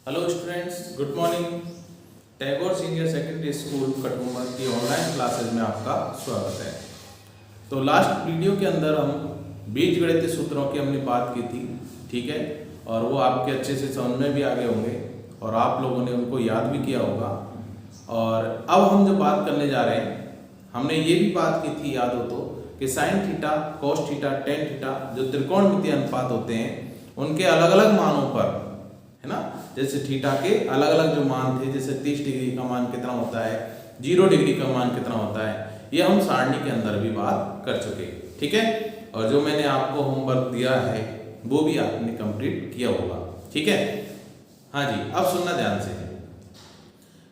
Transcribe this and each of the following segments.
Hello students, good morning. Tagore senior secondary school Katumbar की online classes में आपका स्वागत है। तो लास्ट वीडियो के अंदर हम बीजगणितीय सूत्रों की हमने बात की थी, ठीक है, और वो आपके अच्छे से समझ में भी आ गए होंगे और आप लोगों ने उनको याद भी किया होगा। और अब हम जो बात करने जा रहे हैं, हमने ये भी बात की थी, याद हो तो, कि sine theta, cos theta, tan theta जो त्रिकोणमितीय अनुपात होते हैं उनके अलग अलग मानों पर, है ना, जैसे थीटा के अलग अलग जो मान थे, जैसे 30 डिग्री का मान कितना होता है, 0 डिग्री का मान कितना होता है, ये हम सारणी के अंदर भी बात कर चुके, ठीक है। और जो मैंने आपको होमवर्क दिया है वो भी आपने कंप्लीट किया होगा, ठीक है। हाँ जी, अब सुनना ध्यान से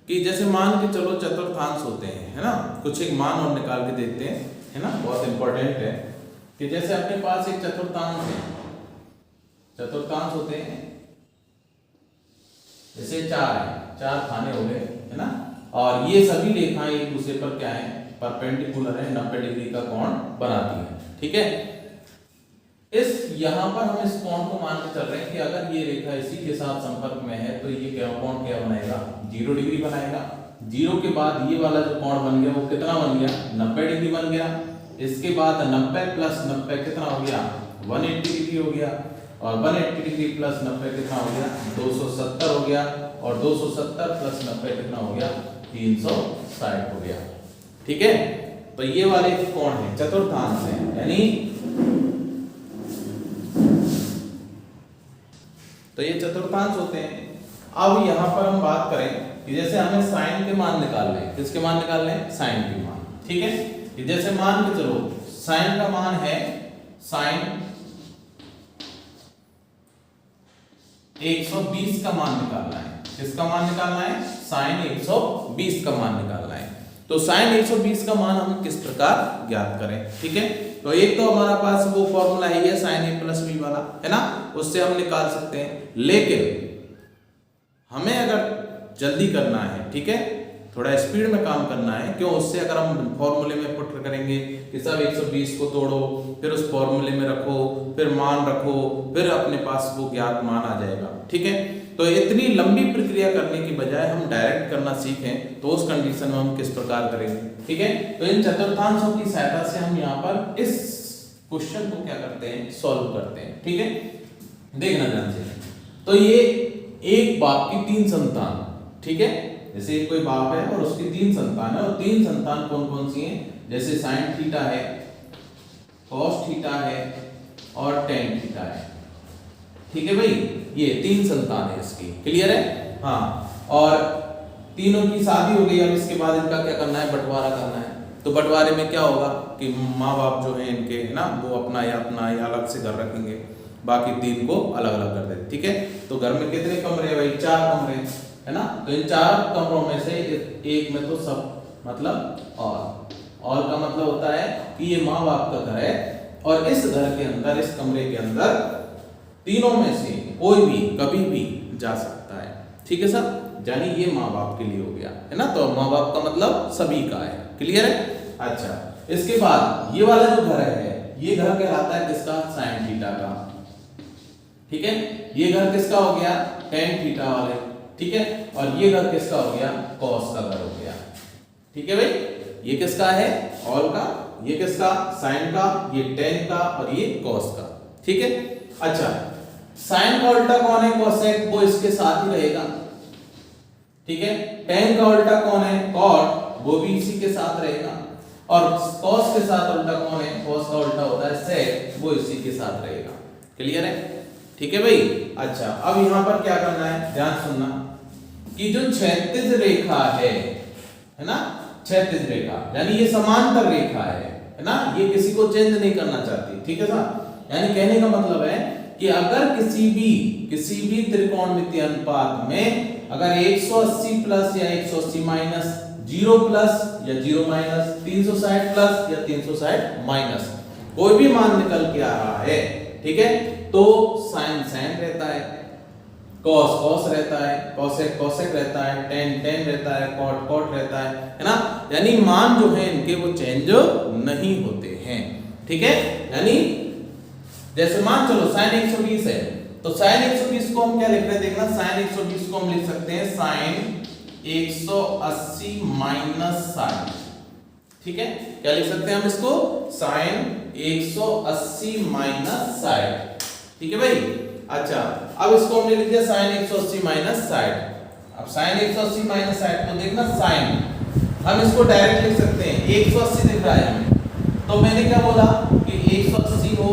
कि जैसे मान के चलो चतुर्थांश होते हैं, है ना, कुछ एक मान और निकाल के देखते हैं, है ना, बहुत इंपॉर्टेंट है कि जैसे अपने पास एक चतुर्थांश है, चतुर्थांश होते हैं, जैसे चार खाने हो गए, है ना, और ये सभी रेखाएं एक दूसरे पर क्या है, परपेंडिकुलर है, 90 डिग्री का कोण बनाती है, ठीक है। इस यहां पर हम इस कोण को मान के चल रहे हैं कि अगर ये रेखा इसी के साथ संपर्क में है तो ये क्या कोण क्या बनाएगा, 0 डिग्री बनाएगा। 0 के बाद ये वाला जो कोण बन गया वो कितना बन गया, 90 डिग्री बन गया। इसके बाद 90 प्लस 90 कितना हो गया, 180 डिग्री हो गया। और 180 डिग्री प्लस 90 कितना हो गया, 270 हो गया। और 270 प्लस 90 कितना हो गया, 360 हो गया, ठीक है। तो ये वाले कोण है, चतुर्थांश है, यानी तो ये चतुर्थांश होते हैं। अब यहां पर हम बात करें कि जैसे हमें साइन के मान निकालने हैं, किसके मान निकालने हैं, साइन के मान, ठीक है। कि जैसे मान के चलो साइन का मान है, साइन 120 का मान निकालना है। किसका मान निकालना है, साइन 120 का मान निकालना है। तो साइन 120 का मान हम किस प्रकार ज्ञात करें, ठीक है। तो एक तो हमारा पास वो फॉर्मूला है, ये साइन ए प्लस बी वाला, है ना, उससे हम निकाल सकते हैं। लेकिन हमें अगर जल्दी करना है, ठीक है, थोड़ा स्पीड में काम करना है, क्यों, उससे अगर हम फॉर्मूले में पुट करेंगे कि सब 120 को तोड़ो, फिर उस फॉर्मूले में रखो, फिर मान रखो, फिर अपने पास वो ज्ञात मान आ जाएगा, ठीक है। तो इतनी लंबी प्रक्रिया करने की बजाय हम डायरेक्ट करना सीखें, तो उस कंडीशन में हम किस प्रकार करेंगे, ठीक है। तो इन चतुर्थांशों की सहायता से हम यहाँ पर इस क्वेश्चन को क्या करते हैं, सॉल्व करते हैं, ठीक है। देखना ध्यान से। तो ये एक बाप की 3 संतान, ठीक है, जैसे कोई बाप है और उसकी 3 संतान है, और 3 संतान कौन कौन सी हैं, जैसे साइन थीटा है, कॉस थीटा है और टेन थीटा है, ठीक है भाई। ये 3 संतान है इसकी, क्लियर है, हाँ। और तीनों की शादी हो गई, अब इसके बाद इनका क्या करना है, बंटवारा करना है। तो बंटवारे में क्या होगा कि माँ बाप जो है इनके, है ना, वो अपना या अलग से घर रखेंगे, बाकी 3 को अलग अलग कर देते, ठीक है। तो घर में कितने कमरे भाई, 4 कमरे, है ना। तो इन 4 कमरों में से एक में तो सब, मतलब और का मतलब होता है कि ये माँ बाप का घर है, और इस घर के अंदर, इस कमरे के अंदर तीनों में से कोई भी कभी भी जा सकता है, ठीक है सर, यानी ये माँ बाप के लिए हो गया, है ना। तो माँ बाप का मतलब सभी का है, क्लियर है। अच्छा, इसके बाद ये वाला जो घर है, ये घर कहलाता है किसका, साइन थीटा का, ठीक है। ये घर किसका हो गया, टेन थीटा वाले, ठीक है। और ये घर किसका हो गया, कॉस का घर हो गया, ठीक है भाई। ये किसका है, ऑल का, ये किसका, साइन का, ये टेन का, और ये कॉस का, ठीक है। अच्छा, साइन का उल्टा कौन है, कोसेक, वो इसके साथ ही रहेगा, ठीक है। टेन का उल्टा कौन है, कॉट, वो भी इसी के साथ रहेगा। और कॉस के साथ उल्टा कौन है, कॉस का उल्टा होता है सेक, वो इसी के साथ रहेगा, क्लियर है, ठीक है भाई। अच्छा, अब यहां पर क्या करना है, ध्यान सुनना कि जो क्षैतिज रेखा है ना, क्षैतिज रेखा यानी ये समांतर रेखा है ना, ये किसी को चेंज नहीं करना चाहती, ठीक है साहब। यानी कहने का मतलब है कि अगर किसी भी त्रिकोणमितीय अनुपात में अगर 180 प्लस या 180 माइनस, 0 प्लस या 0 माइनस, 360 प्लस या 360 माइनस कोई भी मान निकल के आ रहा है, ठीक है, तो साइन रहता है, कॉस रहता है, कॉसेक रहता है, टेन रहता है, कॉट रहता है ना। यानी मान जो है इनके वो चेंज नहीं होते हैं, ठीक है। यानी जैसे मान चलो साइन 120 है, तो साइन 120 को हम क्या लिख रहे हैं, देखना साइन 120 को हम लिख सकते हैं साइन 180 माइनस साइन, ठीक है, क्या लिख सकते हैं हम इसको, साइन 180 माइनस साइन, ठीक है भाई। अच्छा, अब इसको हमने लिख दिया साइन 180 माइनस साइन। अब साइन 180 माइनस साइन तो देखना साइन हम इसको डायरेक्ट लिख सकते हैं, 180 दिख रहा है हमें, तो मैंने क्या बोला कि 180 हो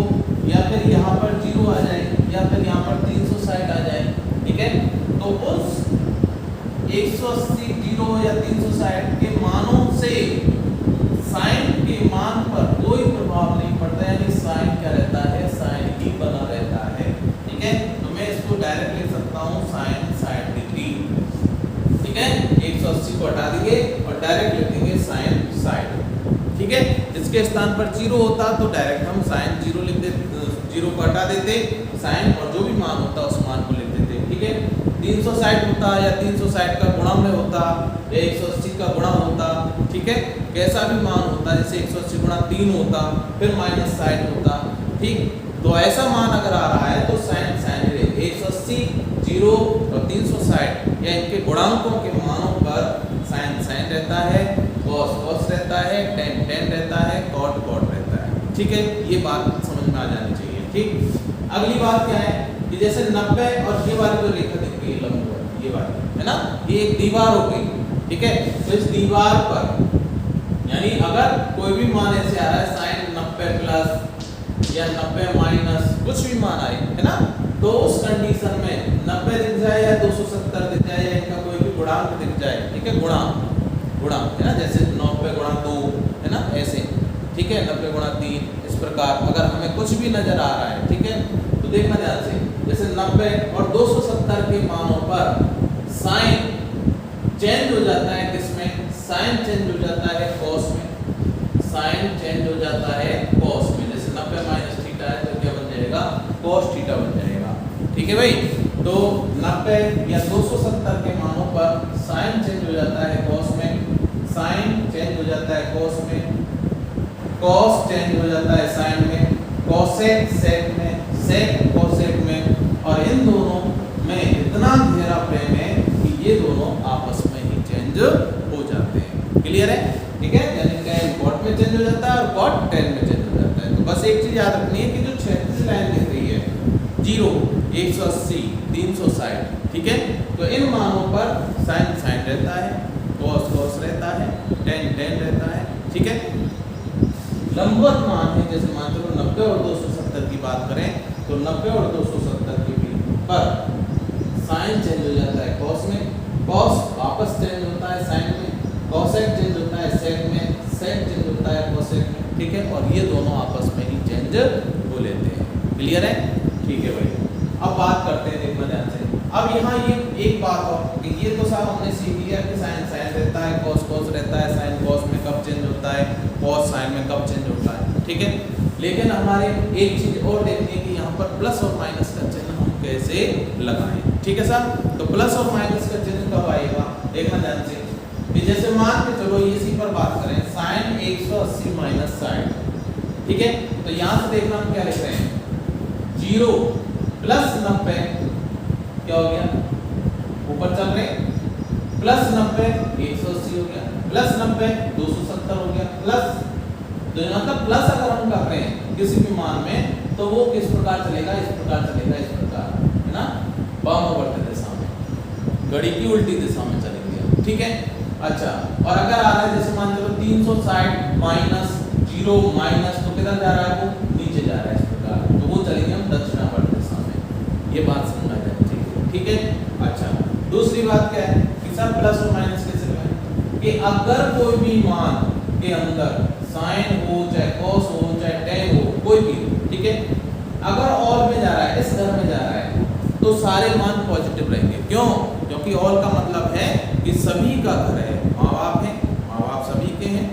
या फिर यहाँ पर 0 आ जाए या फिर यहाँ पर 360 आ जाए, ठीक है। तो उस 180 0 या 360 के मानों से साइन के मान पर कोई प्रभाव नहीं पड़ता, यानी साइन क्या रहता है, साइन ही बना रहता है, ठीक है। तो मैं इसको डायरेक्ट लिख सकता हूँ साइन 60 डिग्री, ठीक है। 180 को हटा देंगे और डायरेक्ट लिख देंगे साइन 60, ठीक है। इसके स्थान पर 0 होता तो डायरेक्ट हम साइन 0 लिख देते, 0 को हटा देते, साइन और जो भी मान होता उस मान को लिख देते, ठीक है। 360 होता या 360 का गुणा में होता या 180 का गुणा होता, ठीक है, कैसा भी मान होता, जैसे 180 गुणा 3 होता फिर माइनस 60 होता, ठीक। तो ऐसा मान अगर आ रहा है तो साइन साइन 180 0 और 360 या इनके गुणांकों के मानों पर साइन साइन रहता है, कॉस कॉस रहता है, टेन टेन रहता है, कॉट कॉट रहता है, ठीक है। ये बात समझ में आ जानी चाहिए, ठीक। अगली बात क्या है कि जैसे 90 और ये वाली जो रेखा दिख रही है लंबवत, ये वाली है ना, ये एक दीवार हो गई, ठीक है। तो इस दीवार पर यानी अगर कोई भी मान ऐसे आ रहा है साइन 90 प्लस या 90 माइनस कुछ भी मान आए, है ना, तो उस कंडीशन में 90 दिख जाए या 270 दिख जाए या इनका कोई भी गुणांक दिख जाए, ठीक है, गुणांक है ना, जैसे 90 गुणा 2 है ना, ऐसे, ठीक है, 90 गुणा 3, इस प्रकार अगर हमें कुछ भी नजर आ रहा है, ठीक है, तो देखना ध्यान से, जैसे 90 और 270 के मानों पर साइन चेंज हो जाता है, किसमें, साइन चेंज हो जाता है कॉस में, साइन चेंज हो जाता है कॉस में, जैसे 90 माइनस थीटा है तो क्या बन जाएगा, कॉस थीटा बन जाएगा, ठीक है भाई। तो 90 या 270 के मानों पर साइन चेंज हो जाता है कॉस में, साइन चेंज हो जाता है कॉस में, कॉस चेंज हो जाता है साइन में, कॉसेक सेक में, सेक कॉसेक में, और इन दोनों में इतना गहरा प्रेम है कि ये दोनों आपस में ही चेंज हो जाते हैं, क्लियर है, ठीक है। यानी tan कॉट में चेंज हो जाता है और कॉट tan में चेंज हो जाता है। तो बस एक चीज याद रखनी है कि जो क्षैतिज लाइन दिख रही है 0 180 360, ठीक है, तो इन मानों पर साइन साइन रहता है, कॉस कॉस रहता है, tan tan रहता है, ठीक है। लंबवत मान है, जैसे मान लो 90 और 270 की बात करें तो 90 और 270 के बीच पर साइन चेंज हो जाता है कॉस में, कॉस वापस चेंज होता है साइन में, कॉसेक चेंज होता है सेक में, सेक चेंज होता है कॉसेक में, ठीक है, और ये दोनों आपस में ही चेंज हो लेते हैं, क्लियर है, ठीक है भाई। अब बात करते हैं, देखना ध्यान से। अब यहाँ ये एक बात और कि ये तो साहब हमने सीख लिया कि साइन साइन रहता है, कॉस कॉस रहता है, साइन कॉस में कब चेंज होता है, कॉस साइन में कब चेंज होता है, ठीक है। लेकिन हमारे एक चीज और देखनी है कि यहाँ पर प्लस और माइनस का चिन्ह हम कैसे लगाएं, ठीक है साहब। तो प्लस और माइनस का चिन्ह कब आएगा, देखना ध्यान से कि जैसे मान के चलो इसी पर बात करें, साइन 180 माइनस साइन, ठीक है। तो यहाँ से देखना हम क्या लिख रहे हैं, 0 प्लस 90 क्या हो गया, ऊपर चल रहे, प्लस 90 180 हो गया, प्लस 90 270 हो गया, प्लस, तो मतलब प्लस अगर हम कर रहे हैं किसी भी मान में तो वो किस प्रकार चलेगा, इस प्रकार चलेगा, इस प्रकार, है ना, वामावर्त दिशा में, घड़ी की उल्टी दिशा में चलेंगे, ठीक है। अच्छा, और अगर आ रहा है जैसे मान लो 360 माइनस 0 माइनस, तो किधर जा रहा है, वो नीचे जा रहा है, इस प्रकार, तो वो चलेंगे हम दक्षिणावर्त दिशा में, ये बात समझ जानी चाहिए, ठीक है। अच्छा, दूसरी बात क्या है कि सर प्लस और माइनस कैसे लगाएं, कि अगर कोई भी मान के अंदर साइन हो चाहे कॉस हो चाहे tan हो, कोई भी, ठीक है, अगर ऑल में जा रहा है, इस घर में जा रहा है, तो सारे मान पॉजिटिव रहेंगे, क्यों, क्योंकि ऑल का मतलब है कि सभी का घर है, माँ बाप है, माँ बाप सभी के हैं,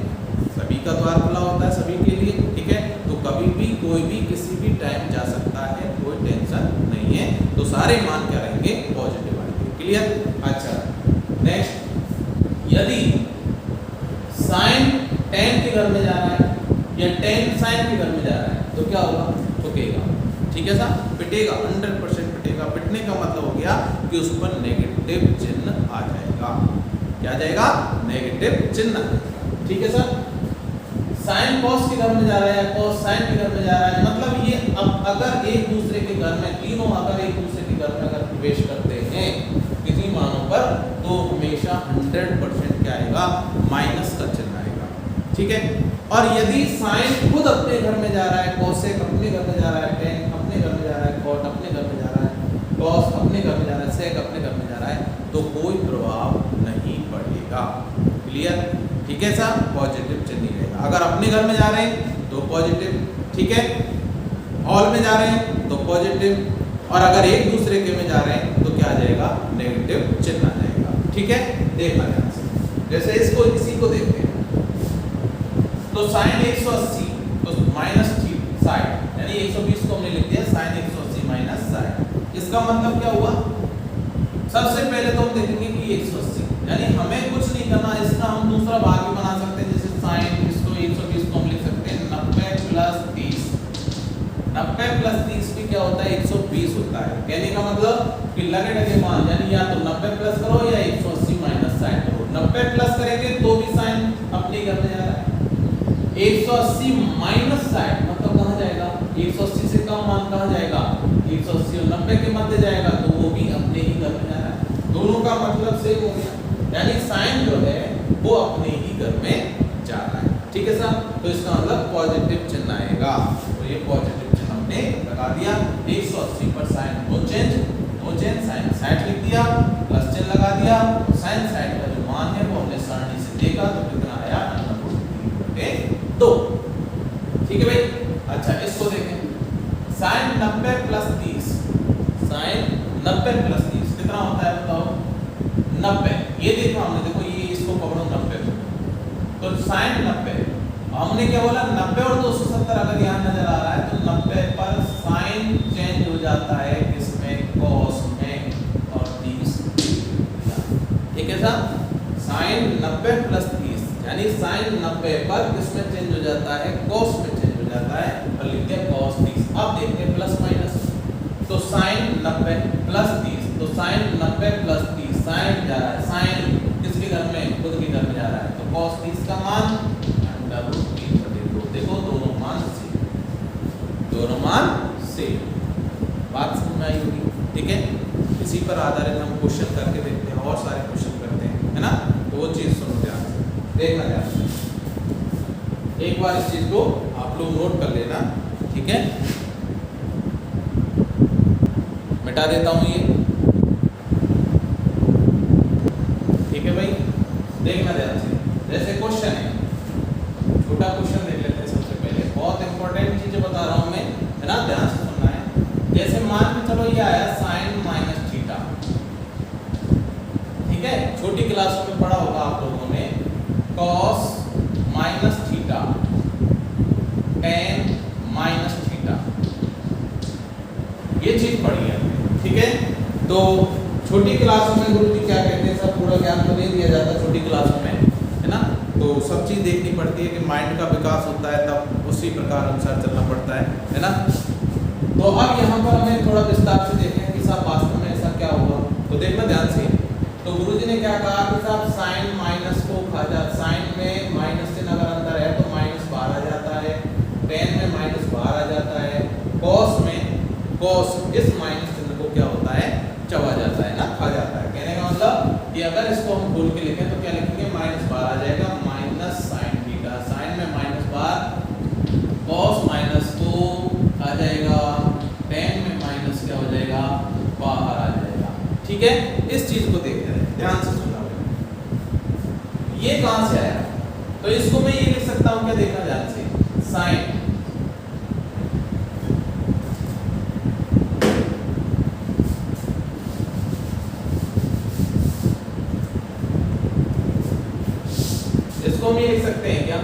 सभी का द्वार खुला होता है सभी के लिए, ठीक है। तो कभी भी कोई भी किसी भी टाइम जा सकता है, कोई टेंशन नहीं है, तो सारे मान क्या रहेंगे, पॉजिटिव आएंगे, क्लियर। अच्छा, नेक्स्ट, यदि साइन tan के घर में जा रहा है या tan साइन के घर में जा रहा है तो क्या होगा, ठुकेगा, ठीक है साहब, पिटेगा, 100% पिटेगा। पिटेगा। पिटने का मतलब हो गया कि उस पर नेगेटिव चिन्ह आ जाएगा। क्या जाएगा? नेगेटिव चिन्ह। ठीक है सर। साइन कॉस के घर में जा रहा है, कॉस साइन के घर में जा रहा है, मतलब ये अब अगर एक दूसरे के घर में तीनों अगर एक दूसरे के घर में अगर प्रवेश करते हैं किसी मानों पर, तो हमेशा 100% क्या आएगा? माइनस का चिन्ह आएगा। ठीक है। और यदि साइन खुद अपने घर में जा रहा है, कोसेक अपने घर में जा रहा है, टेन अपने घर में जा रहा है, कॉट अपने घर में जा रहा है, कॉस अपने घर में जा रहा है, सेक अपने घर में जा रहा है, तो कोई प्रभाव नहीं पड़ेगा। क्लियर? ठीक है सर। पॉजिटिव चिन्ह रहेगा। अगर अपने घर में जा रहे हैं तो पॉजिटिव, ठीक है, ऑल में जा रहे हैं तो पॉजिटिव, और अगर एक दूसरे के में जा रहे हैं तो क्या आ जाएगा? नेगेटिव चिन्ह आ जाएगा। ठीक है। देखना ध्यान से। जैसे इसको इसी को देखते हैं तो साइन 180 तो माइनस साइन, यानी 120 को हमने लिख दिया साइन 180 माइनस साइन। इसका मतलब क्या हुआ? सबसे पहले तो हम देखेंगे कि 180, यानी हमें कुछ नहीं करना, इसका हम दूसरा भाग भी बना सकते हैं। जैसे साइन इसको 120 को हम लिख सकते हैं 90 प्लस 30। 90 प्लस 30 भी क्या होता है? 120 होता है। कहने का मतलब कि लगे लगे मान, यानी या तो 90 प्लस करो या 180 माइनस साइन करो। 90 प्लस करेंगे तो भी साइन अपने घर में जा रहा है। 180 माइनस साइन मतलब कहाँ जाएगा? 180 से कम मान कहाँ जाएगा? 180 और 90 के मध्य जाएगा, तो वो भी अपने ही घर में जा रहा है। दोनों का मतलब सेम हो गया, यानी साइन जो है वो अपने ही घर में जा रहा है। ठीक है सर। तो इसका मतलब पॉजिटिव चिन्ह आएगा। तो ये पॉजिटिव चिन्ह हमने लगा दिया। 180 पर sine no change, no change, sine 60 लिख दिया, प्लस चिन्ह लगा दिया। साइन 60 का जो मान है वो हमने सरणी से देखा तो कितना आया? 2। ठीक है भाई। अच्छा इसको देखें, साइन 90 प्लस 30, साइन 90 प्लस 30 कितना होता है बताओ? 90। ये देखो हमने, देखो ये इसको पकड़ो 90 तो साइन 90, हमने क्या बोला? 90 और 270 अगर यहाँ नजर आ रहा है तो 90 पर साइन चेंज हो जाता है किसमें? कॉस में, और 30। ठीक है सर। साइन 90 प्लस 30 यानी साइन 90 पर किसमें चेंज हो जाता है? कॉस में चेंज हो जाता है, और लिखते हैं कॉस 30। अब देखते हैं प्लस माइनस, तो साइन 90 प्लस 30, तो साइन 90 प्लस 30 साइन जा रहा है, साइन किसके घर में? खुद के घर में जा रहा है, तो कॉस 30 का मान √3/2। देखो दोनों मान सेम, दोनों मान सेम। बात समझ में आई होगी। ठीक है। इसी पर आधारित हम क्वेश्चन करके देखते हैं, और सारे क्वेश्चन करते हैं, है ना? तो वो चीज सुनो ध्यान से, देखना ध्यान से। एक बार इस चीज को आप लोग नोट कर लेना। ठीक है। मिटा देता हूं ये। ठीक है भाई। देखना ध्यान से। जैसे क्वेश्चन है, छोटा क्वेश्चन देख लेते हैं सबसे पहले। बहुत इंपॉर्टेंट चीजें बता रहा हूं मैं, है ना? ध्यान से सुनना है। जैसे मान के चलो ये आया साइन माइनस थीटा। ठीक है। छोटी क्लासों में पढ़ा होगा आप लोगों ने cos minus theta, ten minus theta, ये चीज पढ़ी है। ठीक है। तो छोटी क्लासों में गुरु जी क्या कहते हैं, सब पूरा ज्ञान तो नहीं दिया जाता छोटी क्लासों में, है ना? तो सब चीज देखनी पड़ती है कि माइंड का विकास होता है, तब उसी प्रकार अनुसार चलना पड़ता है ना? तो अब यहाँ पर हमें थोड़ा विस्तार से देखें कि साहब वास्तव में ऐसा क्या हुआ। तो देखना ध्यान से। तो गुरुजी ने क्या कहा कि साहब साइन माइनस को खा जा, साइन में माइनस चिन्ह अगर अंदर है तो माइनस बाहर आ जाता है, टेन में माइनस बाहर आ जाता है, कॉस में कॉस इस माइनस चिन्ह को क्या होता है? चबा जाता है ना, खा जाता है। कहने का मतलब कि अगर इसको हम खोल के लिखें तो क्या लिखेंगे? माइनस बाहर आ जाएगा, माइनस साइन थीटा, साइन में माइनस बाहर, कॉस माइनस को आ जाएगा, टेन में माइनस क्या हो जाएगा? बाहर आ जाएगा। ठीक है। इस चीज को देखते हैं, ध्यान से सुनना। ये कहां से आया? तो इसको मैं ये लिख सकता हूं, क्या? देखना ध्यान से, साइन इसको हम ये लिख सकते हैं क्या?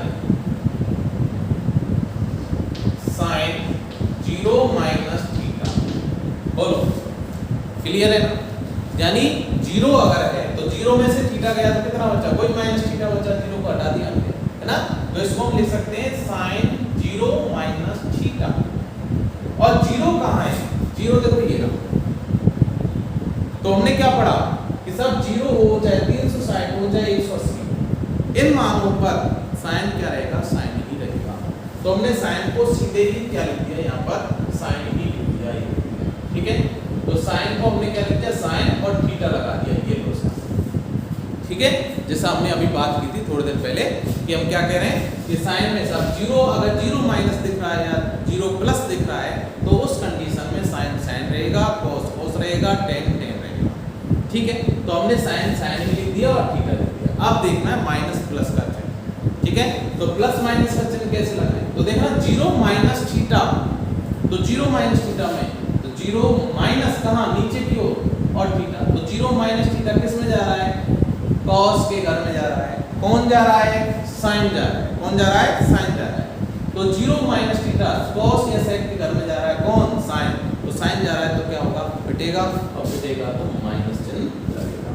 Sine 0 minus theta. बोलो क्लियर है ना? यानी 0 अगर है तो 0 में से थीटा गया तो कितना बचा? कोई माइनस थीटा बचा, 0 को हटा दिया हमने, है ना? तो इसको हम लिख सकते हैं साइन 0 माइनस थीटा। और 0 कहाँ है? 0 देखो ये रहा, तो हमने क्या पढ़ा कि सब 0 हो चाहे 360 हो चाहे 180, इन मानों पर साइन क्या रहेगा, साइन ही रहेगा। तो हमने साइन को सीधे ही क्या लिख दिया, यहाँ पर साइन ही लिख दिया, ठीक है। तो साइन को हमने क्या लिख दिया, साइन और थीटा लगा दिया, ये लो साइन, ठीक है। जैसा हमने अभी बात की थी थोड़ी देर पहले कि हम क्या कह रहे हैं कि साइन में सब 0, अगर 0 माइनस दिख रहा है या 0 प्लस दिख रहा है तो उस कंडीशन में साइन साइन रहेगा, cos cos रहेगा, tan tan रहेगा, ठीक है। तो हमने साइन साइन ही लिख दिया और थीटा लिख दिया। अब देखना है माइनस प्लस का चिन्ह, ठीक है। तो प्लस माइनस का चिन्ह कैसे लगाएं, तो देखना 0 माइनस थीटा, तो 0 माइनस थीटा में तो 0 माइनस कहाँ, नीचे की ओर और थीटा, तो 0 माइनस थीटा किस में जा रहा है, cos के घर में जा रहा है। कौन जा रहा है, साइन जा रहा है। कौन जा रहा है, साइन जा रहा है। तो 0 माइनस थीटा cos या sec के घर में जा रहा है, कौन, साइन। तो साइन जा रहा है तो क्या होगा, पिटेगा, और पिटेगा तो माइनस चिन्ह लगेगा।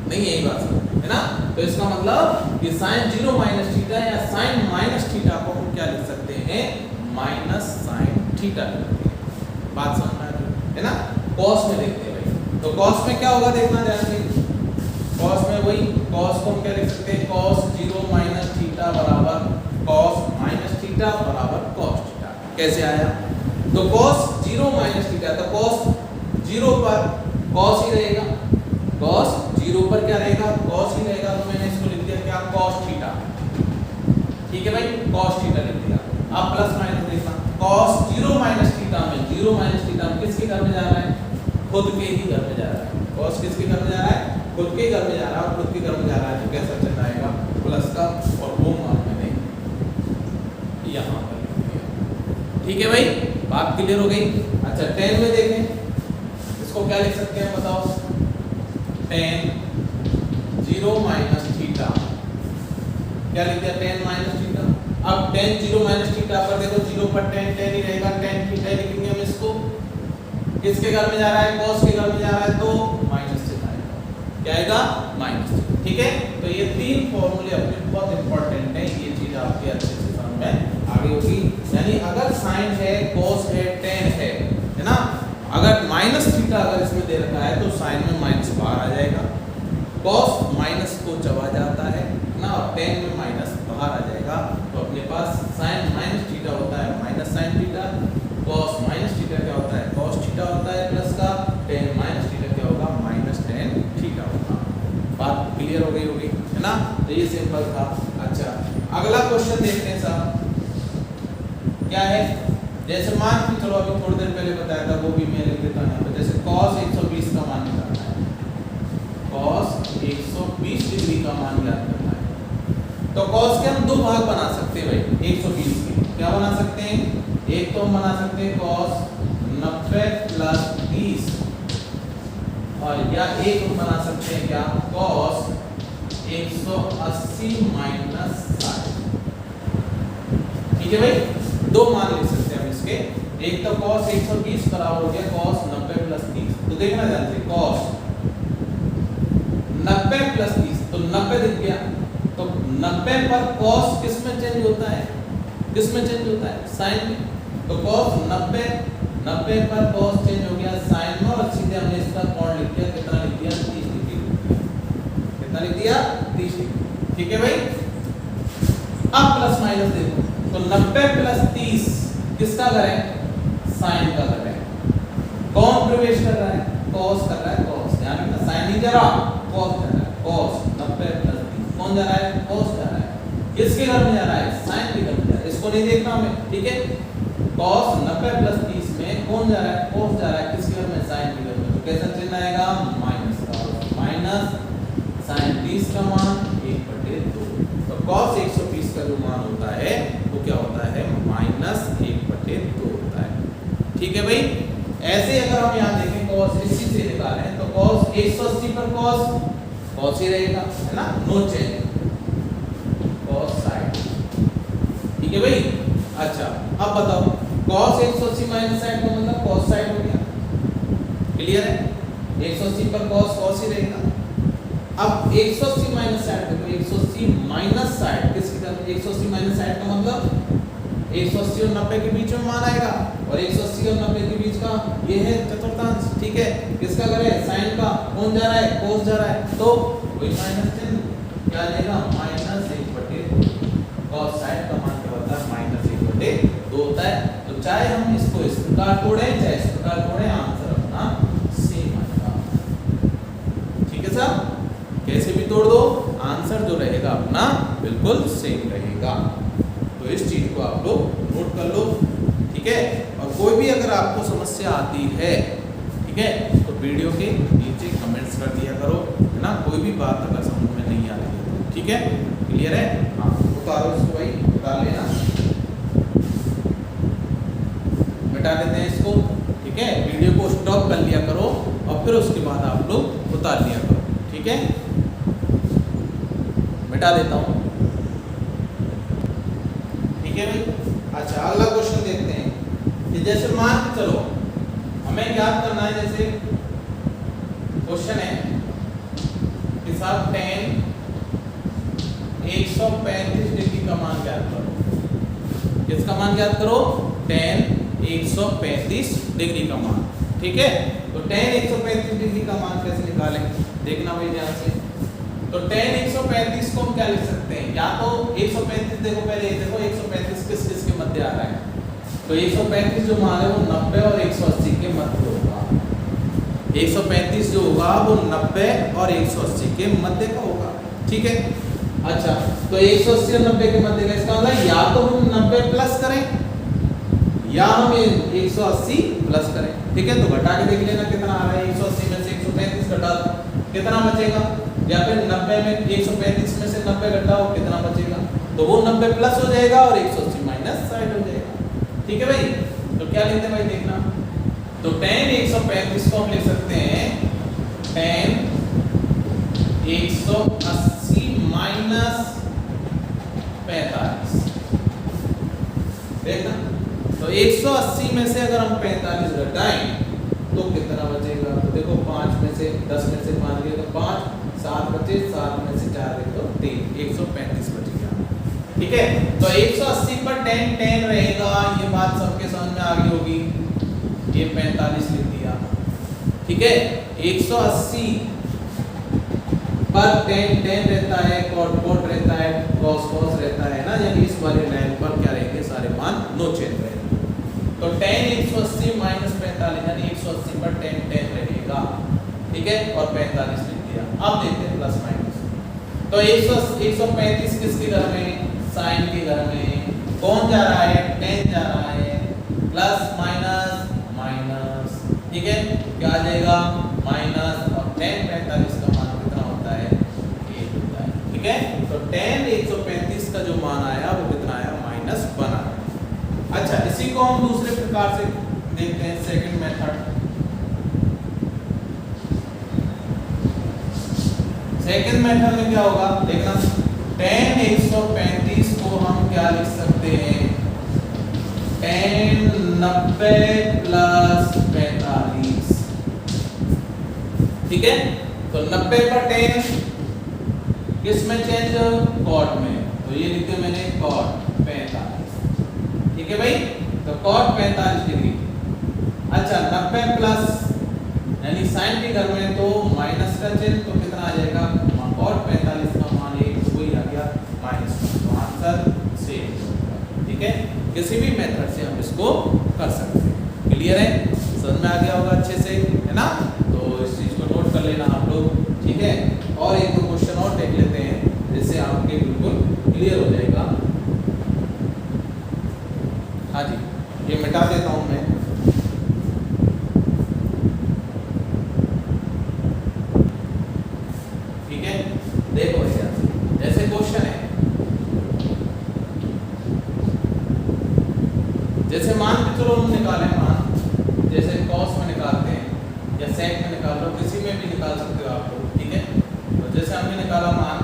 नहीं, यही बात है ना। तो इसका मतलब कि साइन 0 माइनस थीटा या साइन माइनस थीटा को हम क्या लिख सकते हैं, माइनस साइन थीटा। बात समझ में आ रही है ना। cos में देखते हैं भाई, तो cos में क्या होगा देखना ध्यान से। cos में वही, cos को हम क्या लिख सकते हैं, cos 0 माइनस थीटा बराबर cos माइनस थीटा बराबर cos थीटा। कैसे आया, तो cos 0 माइनस थीटा, तो cos 0 पर cos ही रहेगा, cos 0 पर क्या रहेगा, cos ही रहेगा। तो मैंने इसको लिख दिया क्या, cos थीटा, ठीक है भाई, cos थीटा लिख दिया। अब प्लस माइनस देखना, cos 0 माइनस थीटा में 0 माइनस थीटा में किसके घर में जा रहा है, खुद के ही घर में जा रहा है। cos किसके घर में जा रहा है, खुद के घर में जा रहा है, और खुद के घर में जा रहा है तो कैसा चिन्ह आएगा, प्लस का, और वो मान मैंने यहाँ पर लिख दिया, ठीक है भाई। बात क्लियर हो गई। अच्छा, tan में देखें, इसको क्या लिख सकते हैं बताओ, tan 0 माइनस थीटा, क्या लिख दिया, tan माइनस थीटा। अब tan 0 माइनस थीटा पर देखो, 0 पर tan tan ही रहेगा, tan थीटा लिखेंगे हम इसको। किसके घर में जा रहा है, cos के घर में जा रहा है, तो माइनस चिन्ह आएगा, क्या आएगा, माइनस चिन्ह, ठीक है। तो ये 3 फॉर्मूले अपने बहुत इंपॉर्टेंट है, ये चीज आपके अच्छे से समझ में आ गई होगी। यानी अगर साइन है, cos है, tan है ना, अगर माइनस थीटा अगर इसमें दे रखा है तो साइन में माइनस बाहर आ जाएगा, cos माइनस को चबा जाता है ना, और tan में माइनस बाहर आ जाएगा। तो अपने पास साइन माइनस थीटा होता है minus sine theta, cos minus theta क्या होता है, cos थीटा होता है प्लस का, tan माइनस थीटा क्या होगा, माइनस tan थीटा होगा। बात क्लियर हो गई होगी, है ना। तो ये सिंपल था। अच्छा, अगला क्वेश्चन देखते हैं साहब, क्या है। जैसे मान के चलो, अभी थोड़ी देर पहले बताया था, वो भी मैं लिख देता हूं। जैसे cos 120 का मान निकालना है, cos 120 डिग्री का मान ज्ञात करना है। तो cos के हम दो भाग बना सकते हैं भाई 120 के। क्या बना सकते हैं, एक तो हम बना सकते हैं cos 90 प्लस 30, और या एक हम बना सकते हैं क्या, cos 180 माइनस 60, ठीक है भाई। दो मान लिख सकते हैं हम इसके, एक तो cos 120 बराबर हो गया cos 90 प्लस 30। तो देखना जानते हैं cos 90 प्लस 30, तो 90 दिख गया, तो 90 पर cos किस में चेंज होता है, किस में चेंज होता है, साइन में। तो cos 90 पर cos चेंज हो गया साइन में, और सीधे हमने इसका कोण लिख दिया, कितना लिख दिया, 30 डिग्री। कितना लिख दिया, 30 डिग्री, ठीक है भाई। अब प्लस माइनस देखो, तो 90 प्लस 30 किसका घर है, साइन का घर है। कौन प्रवेश कर रहा है, cos कर रहा है, cos, ध्यान रखना, साइन नहीं जा रहा, cos जा रहा है, cos 90 प्लस 30, कौन जा रहा है, cos जा रहा है। किसके घर में जा रहा है, साइन के घर में जा रहा है, इसको नहीं देखना हमें, ठीक है। cos 90 प्लस 30 में कौन जा रहा है, cos जा रहा है, किसके घर में, साइन के घर में। तो कैसा चिन्ह आएगा, माइनस का, माइनस साइन 30 का मान 1/2। तो cos 120 का जो मान होता है वो क्या होता है, माइनस 1/2 होता है, ठीक है भाई। ऐसे अगर हम यहाँ देखें cos इसी से निकालें, तो cos 180 पर cos ही रहेगा, है ना, नो चेंज, cos साइड, ठीक है भाई। अच्छा, अब बताओ cos 180 माइनस साइड का मतलब cos साइड हो गया, क्लियर है। 180 पर cos ही रहेगा। अब 180 माइनस साइड देखो, 180 माइनस साइड किसकी तरफ, 180 माइनस साइड का मतलब 180 और 90 के बीच में मान आएगा, और 180 और 90 के बीच का ये है चतुर्थांश, ठीक है। किसका करें, साइन का, कौन जा रहा है, कोस जा रहा है, तो वही माइनस चिन्ह क्या आ जाएगा, -1/2। cos साइन का मान क्या होता है, -1/2 होता है। तो चाहे हम इसको इस प्रकार तोड़े चाहे इस प्रकार तोड़े, आंसर अपना सेम आएगा, ठीक है साहब। कैसे भी तोड़ दो, आंसर जो रहेगा अपना बिल्कुल सेम रहेगा। तो इस चीज को आप लोग नोट कर लो, ठीक है। और कोई भी अगर आपको समस्या आती है, ठीक है, तो वीडियो के नीचे कमेंट्स कर दिया करो, है ना। कोई भी बात अगर समझ में नहीं आ रही है, ठीक है, क्लियर है। हाँ, उतारो इसको भाई, उतार लेना, मिटा देते हैं इसको, ठीक है। वीडियो को स्टॉप कर लिया करो और फिर उसके बाद आप लोग उतार लिया करो, ठीक है। मिटा देता हूँ, ठीक है भाई। अच्छा, अगला क्वेश्चन देखते हैं कि जैसे मान के चलो हमें ज्ञात करना है, जैसे क्वेश्चन है कि साहब tan 135 डिग्री का मान ज्ञात करो। किसका मान ज्ञात करो, tan 135 डिग्री का मान, ठीक है। तो tan 135 डिग्री का मान कैसे निकालें, देखना भाई ध्यान से। तो tan 135 को हम क्या लिख सकते हैं, या तो 135, देखो पहले ये देखो 135 किस किस के मध्य आ रहा है, तो 135 जो मान है वो 90 और 180 के मध्य होगा। 135 जो होगा वो 90 और 180 के मध्य का होगा, ठीक है। अच्छा, तो 180 और 90 के मध्य का इसका मतलब या तो हम 90 प्लस करें या हम 180 प्लस करें, ठीक है। तो घटा के देख लेना कितना आ रहा है, 180 में से 135 घटा दो कितना बचेगा, या फिर 90 में 135 में से 90 घटाओ कितना बचेगा, तो वो 90 प्लस हो जाएगा और 180 माइनस 60 हो जाएगा, ठीक है भाई। तो क्या लिखते हैं भाई, देखना। तो tan 135 को हम लिख सकते हैं tan 180 माइनस 45, देखना। तो 180 में से अगर हम 45 घटाएं तो कितना बचेगा, तो देखो 5 में से 10 में से 5 गए तो 5, 7 बचे, 7 में से 4 गए तो 3, 135 बच गया, ठीक है। तो 180 पर tan रहेगा, ये बात सबके समझ में आ गई होगी, ये 45 लिख दिया, ठीक है। 180 पर tan रहता है, cot रहता है, cos रहता है ना, यानी इस वाले लाइन पर क्या रहेंगे, सारे मान नो चेंज रहेंगे। तो tan 180 माइनस 45 यानी 180 पर tan रहेगा, ठीक है, और 45 लिख दिया। अब देखते हैं प्लस माइनस। तो 135 किसके घर में, साइन के घर में, कौन जा रहा है, tan जा रहा है, प्लस माइनस माइनस, ठीक है, क्या आ जाएगा माइनस, और tan 45 का मान कितना होता है, 1 होता है, ठीक है। तो tan 135 का जो मान आया वो कितना आया, -1 आया। अच्छा, इसी को हम दूसरे प्रकार से देखते हैं, सेकंड मेथड। सेकंड मेथड में क्या होगा, देखना। tan 135 को हम क्या लिख सकते हैं, tan 90 प्लस 45, ठीक है। तो 90 पर tan किस में चेंज, cot में, तो ये लिखे मैंने cot 45, ठीक है भाई। तो cot 45 डिग्री। अच्छा, 90 प्लस यानी साइन के घर में तो माइनस का चिन्ह, तो कितना आ जाएगा, cot 45 का मान 1, तो वही आ गया -1, तो आंसर सेम होगा, ठीक है। किसी भी मेथड से हम इसको कर सकते हैं, क्लियर है, समझ में आ गया होगा अच्छे से, है ना। तो इस चीज को नोट कर लेना आप लोग, ठीक है। और एक दो क्वेश्चन और देख लेते हैं जिससे आपके बिल्कुल क्लियर हो जाएगा। हाँ जी, ये मिटा देता हूं मैं, ठीक है। देखो जैसे क्वेश्चन है, जैसे मान के चलो हम निकालें मान, जैसे cos में निकालते हैं या sec में निकाल लो, किसी में भी निकाल सकते हो आप लोग, ठीक है। तो जैसे हमने निकाला मान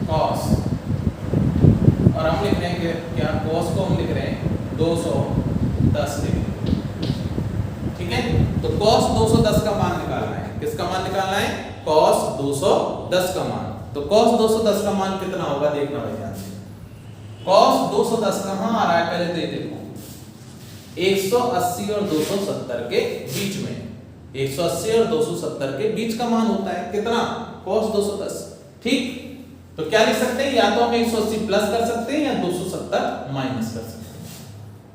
cos, और हम लिख रहे हैं कि क्या, cos को हम लिख रहे हैं 210 डिग्री, ठीक है। तो cos 210 का मान निकालना है, किसका मान निकालना है, cos 210 का मान। तो cos 210 का मान कितना होगा, देखना भाई ध्यान से। cos 210 कहाँ आ रहा है, पहले तो ये देखो, 180 और 270 के बीच में, 180 और 270 के बीच का मान होता है कितना, cos 210। ठीक, तो क्या लिख सकते हैं, या तो हम 180 प्लस कर सकते हैं या 270 माइनस कर सकते हैं।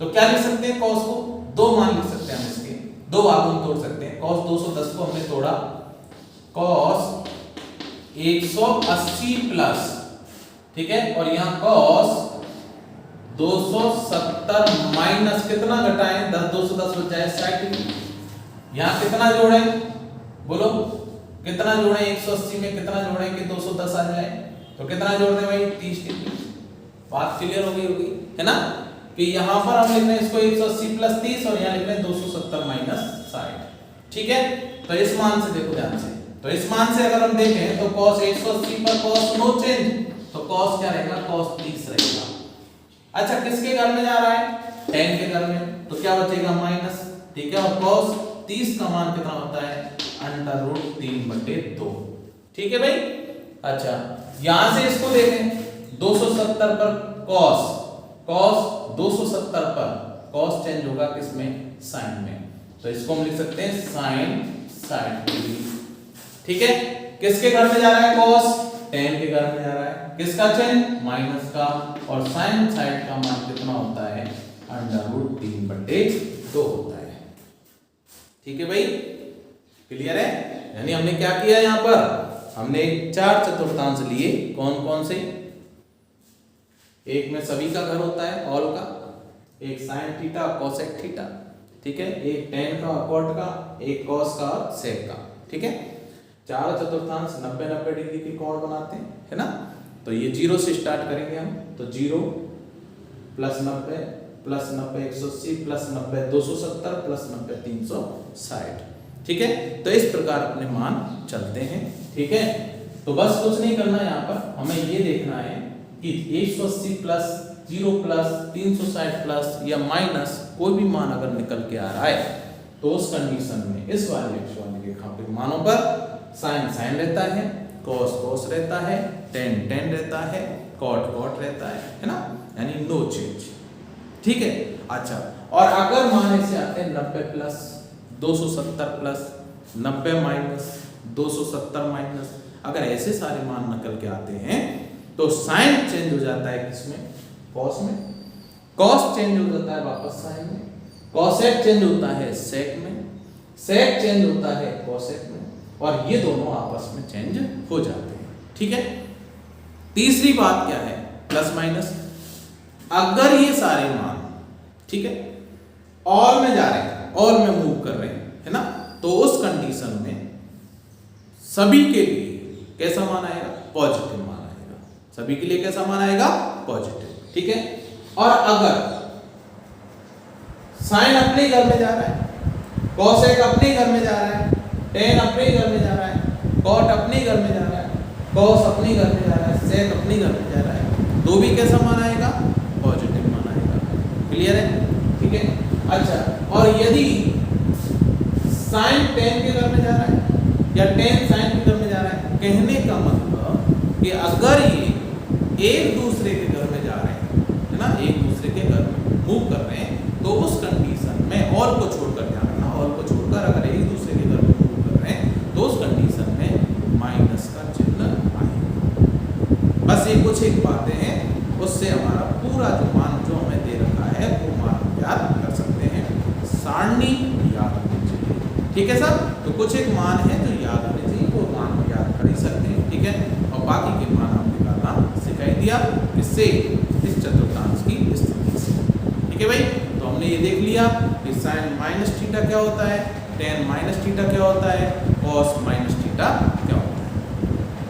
तो क्या लिख सकते हैं, cos को दो मान लिख सकते हैं हम, इसके दो भागों में तोड़ सकते हैं। cos 210 को हमने तोड़ा, cos 180 प्लस, ठीक है, और यहाँ cos 270 माइनस कितना घटाएं, 10 210 बच जाए 60। यहाँ कितना जोड़े, बोलो कितना जोड़े, 180 में कितना जोड़े कि 210 आ जाए, तो कितना जोड़ दें भाई, 30 डिग्री। बात क्लियर हो गई होगी, है ना, कि यहाँ पर हम लिख रहे हैं इसको 180 प्लस 30 और यहाँ लिख रहे हैं 270 माइनस 60। ठीक है, तो इस मान से देखो ध्यान से, तो इस मान से अगर हम देखें तो cos 180 पर cos नो चेंज, तो cos क्या रहेगा, cos 30 रहेगा। अच्छा, किसके घर में जा रहा है, tan के घर में, तो क्या बचेगा माइनस। ठीक है, और cos 30 का मान कितना होता है, √3/2। ठीक है भाई। अच्छा, यहां से इसको देखें, 270 पर cos 270 पर cos चेंज होगा किसमें, sin में, तो इसको हम लिख सकते हैं sin 60 डिग्री। ठीक है, किसके घर में जा रहा है cos, tan के घर में जा रहा है, किसका चेंज, माइनस का, और sin 60 का मान कितना होता है, √3/2 होता है। ठीक है भाई, क्लियर है। यानी हमने क्या किया, यहां पर हमने 4 चतुर्थांश लिए, कौन कौन से, एक में सभी का घर होता है, ऑल का, एक sin थीटा cosec थीटा, ठीक है, एक tan का cot का, एक cos का और sec का। ठीक है, 4 चतुर्थांश 90-90 डिग्री के कोण बनाते हैं, है ना। तो ये 0 से स्टार्ट करेंगे हम, तो 0 प्लस 90 प्लस 90 180 प्लस 90 270 प्लस 90 360। ठीक है, तो इस प्रकार अपने मान चलते हैं। ठीक है, तो बस कुछ नहीं करना, यहाँ पर हमें ये देखना है कि 180 प्लस 0 प्लस 360 प्लस या माइनस कोई भी मान अगर निकल के आ रहा है, तो उस कंडीशन में इस वाले रेखा के मानों पर sin sin रहता है, cos cos रहता है, tan tan रहता है, cot cot रहता है ना, यानी नो चेंज। ठीक है, अच्छा, और अगर मान ऐसे आते हैं 90 प्लस 270 प्लस 90 माइनस 270 माइनस, अगर ऐसे सारे मान निकल के आते हैं तो साइन चेंज हो जाता है किसमें, cos में, cos चेंज हो जाता है वापस sin में, cosec चेंज होता है sec में, sec चेंज होता है cosec में, और ये दोनों आपस में चेंज हो जाते हैं। ठीक है, तीसरी बात क्या है, प्लस माइनस। अगर ये सारे मान, ठीक है, ऑल में जा रहे हैं, ऑल में मूव कर रहे हैं, है ना, तो उस कंडीशन में सभी के लिए कैसा मान आएगा, पॉजिटिव मान आएगा, सभी के लिए कैसा मान आएगा, पॉजिटिव। ठीक है, और अगर साइन अपने घर में जा रहा है, cosec अपने घर में जा रहा है, tan अपने घर में जा रहा है, cot अपने घर में जा रहा है, cos अपने घर में जा रहा है, sec अपने घर में जा रहा है, तो भी कैसा मान आएगा, पॉजिटिव मान आएगा। क्लियर है। ठीक है, अच्छा, और यदि sin tan के घर में जा रहा है या tan sin के घर में जा रहा है, कहने का मतलब कि अगर ये एक दूसरे के घर में जा रहे हैं, है ना, एक दूसरे के घर में मूव कर रहे हैं, तो उस कंडीशन में ऑल को छोड़कर, ध्यान रखना, ऑल को छोड़कर अगर एक दूसरे के घर में मूव कर रहे हैं, तो उस कंडीशन में माइनस का चिन्ह आएगा। बस ये कुछ एक बातें हैं, उससे हमारा पूरा जो मान जो हमें दे रखा है वो मान याद कर सकते हैं, सारणी याद होनी चाहिए। ठीक है सर, तो कुछ एक मान है जो याद होने चाहिए, वो मान को याद कर ही सकते हैं। ठीक है, और बाकी के मान हमने निकालना सिखा दिया, किससे, इस चतुर्थांश की स्थिति से। ठीक है भाई, तो हमने ये देख लिया कि sin माइनस थीटा क्या होता है, tan माइनस थीटा क्या होता है, cos माइनस थीटा क्या होता है।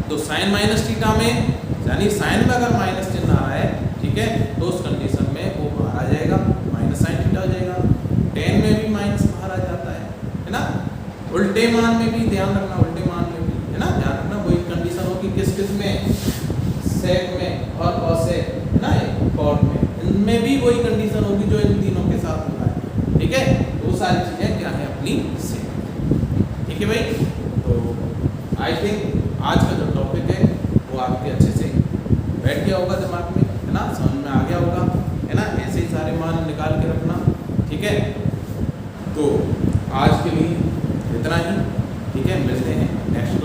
तो sin माइनस थीटा में, यानी साइन में अगर माइनस चिन्ह आ रहा है, ठीक है, तो उस कंडीशन में वो बाहर आ जाएगा, माइनस साइन थीटा हो जाएगा। tan में भी माइनस बाहर आ जाता है ना। उल्टे मान में भी ध्यान रखना, उल्टे मान में भी, है ना, ध्यान रखना, वही कंडीशन होगी किस किस में, sec में और cosec, है ना, cot में, इनमें भी वही कंडीशन होगी जो इन तीनों के साथ होगा। ठीक है, वो सारी चीजें क्या है अपनी से। ठीक है भाई, तो आई थिंक आज का जो टॉपिक है वो आपके अच्छे से बैठ गया होगा दिमाग में, है ना, समझ में आ गया होगा, है ना। ऐसे ही सारे मान निकाल के रखना। ठीक ठीक है, तो आज के लिए इतना ही। ठीक है, मिलते हैं नेक्स्ट